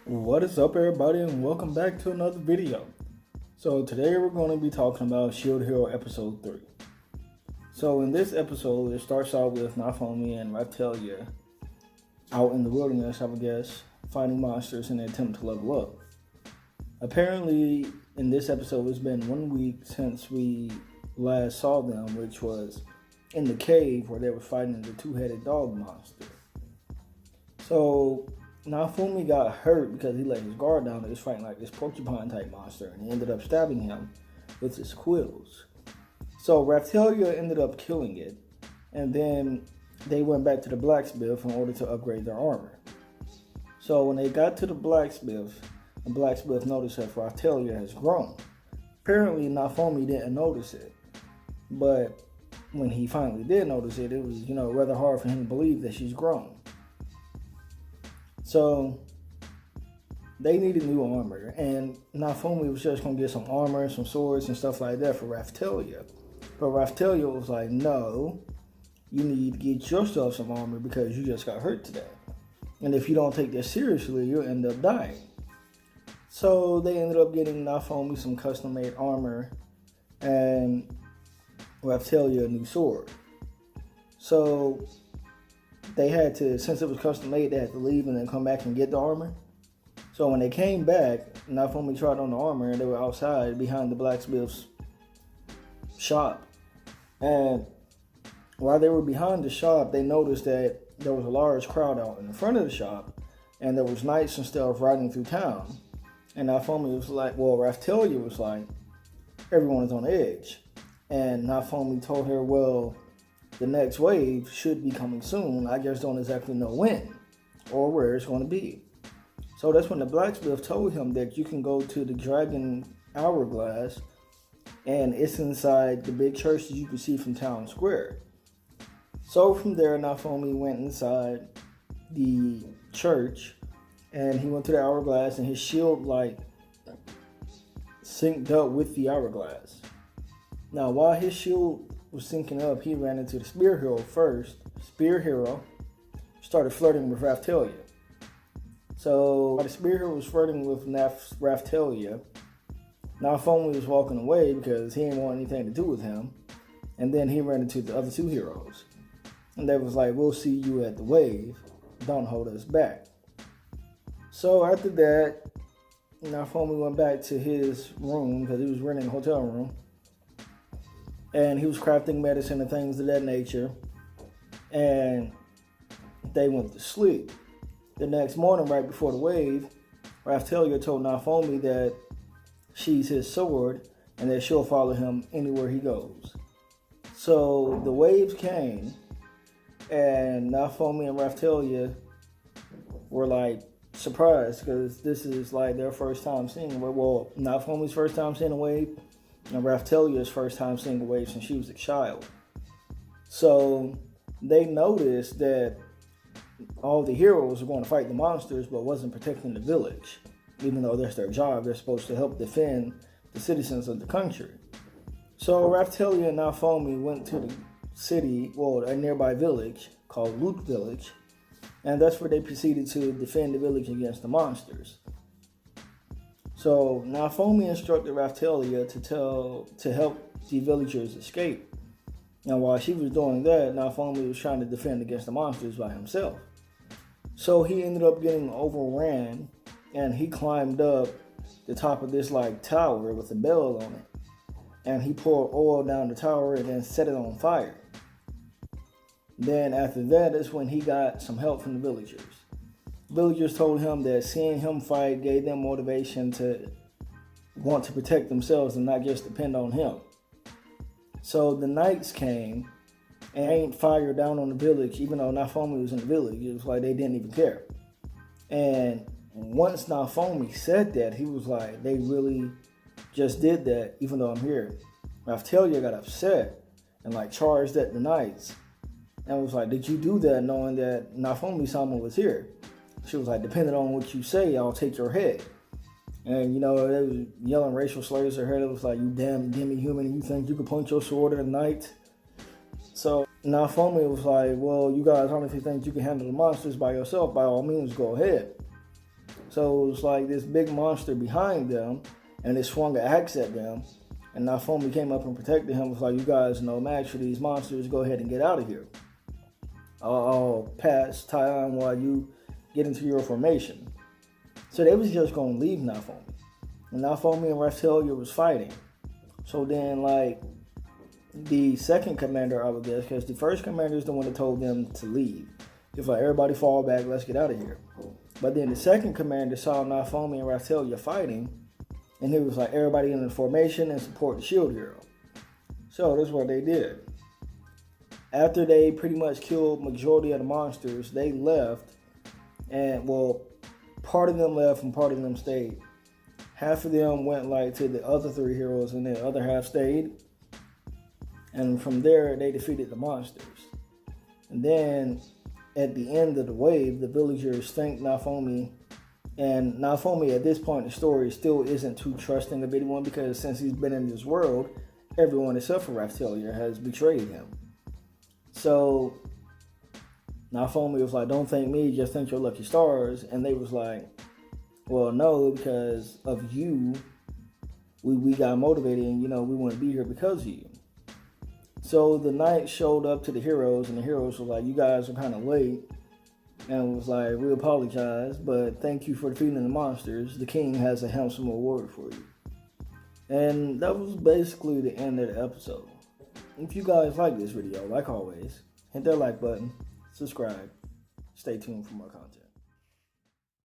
What is up, everybody, and welcome back to another video. So today we're going to be talking about Shield Hero episode 3. So in this episode, it starts out with Nafomi and Raptalia out in the wilderness, I would guess, fighting monsters in an attempt to level up. Apparently, in this episode, it's been 1 week since we last saw them, which was in the cave where they were fighting the two-headed dog monster. So Nafomi got hurt because he let his guard down. He was fighting like this porcupine type monster, and he ended up stabbing him with his quills. So Raptalia ended up killing it, and then they went back to the blacksmith in order to upgrade their armor. So when they got to the blacksmith noticed that Raptalia has grown. Apparently Nafomi didn't notice it, but when he finally did notice it, it was rather hard for him to believe that she's grown. So they needed new armor, and Nafomi was just going to get some armor, some swords, and stuff like that for Raptalia. But Raptalia was like, no, you need to get yourself some armor because you just got hurt today. And if you don't take this seriously, you'll end up dying. So they ended up getting Nafomi some custom-made armor and Raptalia a new sword. So they had to, since it was custom made, they had to leave and then come back and get the armor. So when they came back, Nafomi tried on the armor, and they were outside behind the blacksmith's shop. And while they were behind the shop, they noticed that there was a large crowd out in the front of the shop, and there was knights and stuff riding through town. And Nafomi was like, Raptalia was like, everyone is on edge. And Nafomi told her, well, the next wave should be coming soon. I just don't exactly know when or where it's going to be. So that's when the blacksmith told him that you can go to the Dragon Hourglass, and it's inside the big church that you can see from Town Square. So from there, Nafomi went inside the church, and he went to the hourglass, and his shield synced up with the hourglass. Now, while his shield was syncing up, he ran into the Spear Hero first. Spear Hero started flirting with Raptalia. So while the Spear Hero was flirting with Raptalia, Nafomi was walking away because he didn't want anything to do with him. And then he ran into the other two heroes. And they was like, we'll see you at the wave. Don't hold us back. So after that, Nafomi went back to his room because he was renting a hotel room. And he was crafting medicine and things of that nature. And they went to sleep. The next morning, right before the wave, Raptalia told Nafomi that she's his sword and that she'll follow him anywhere he goes. So the waves came, and Nafomi and Raptalia were surprised because this is their first time seeing a wave. Well, Nafomi's first time seeing a wave, and Raptalia's first time seeing a wave since she was a child. So they noticed that all the heroes were going to fight the monsters but wasn't protecting the village. Even though that's their job, they're supposed to help defend the citizens of the country. So Raptalia and Nafomi went to the city, a nearby village called Loot Village, and that's where they proceeded to defend the village against the monsters. So Nafomi instructed Raptalia to help the villagers escape. Now while she was doing that, Nafomi was trying to defend against the monsters by himself. So he ended up getting overran, and he climbed up the top of this tower with a bell on it. And he poured oil down the tower and then set it on fire. Then after that is when he got some help from the villagers. Villagers told him that seeing him fight gave them motivation to want to protect themselves and not just depend on him. So the knights came and aimed fire down on the village, even though Nafomi was in the village. It was like they didn't even care. And once Nafomi said that, he was like, they really just did that, even though I'm here. Raptalia got upset and charged at the knights. And was like, did you do that knowing that Nafomi-sama was here? She was like, depending on what you say, I'll take your head. And, they was yelling racial slurs at her. It was like, you damn demi-human, you think you could punch your sword at a knight? So Nafomi was like, well, you guys honestly think you can handle the monsters by yourself, by all means, go ahead. So it was like this big monster behind them, and it swung an axe at them. And Nafomi came up and protected him. Was like, you guys know match for these monsters. Go ahead and get out of here. I'll pass Taion while you get into your formation. So they was just going to leave Nafomi. And Nafomi and Raphtalia was fighting. So then, like, the second commander, I would guess, because the first commander is the one that told them to leave. He was like, everybody fall back, let's get out of here. But then the second commander saw Nafomi and Raphtalia fighting, and he was like, everybody in the formation and support the shield hero. So that's what they did. After they pretty much killed majority of the monsters, they left. And, well, part of them left and part of them stayed. Half of them went like to the other three heroes, and the other half stayed. And from there, they defeated the monsters. And then, at the end of the wave, the villagers thanked Nafomi. And Nafomi, at this point in the story, still isn't too trusting of anyone, because since he's been in this world, everyone except for Raphtalia has betrayed him. So Nafomi was like, don't thank me, just thank your lucky stars. And they was like, well, no, because of you, we got motivated, and, we wouldn't be here because of you. So the knights showed up to the heroes, and the heroes were like, you guys are kind of late. And was like, we apologize, but thank you for defeating the monsters. The king has a handsome reward for you. And that was basically the end of the episode. If you guys like this video, like always, hit that like button, subscribe, stay tuned for more content.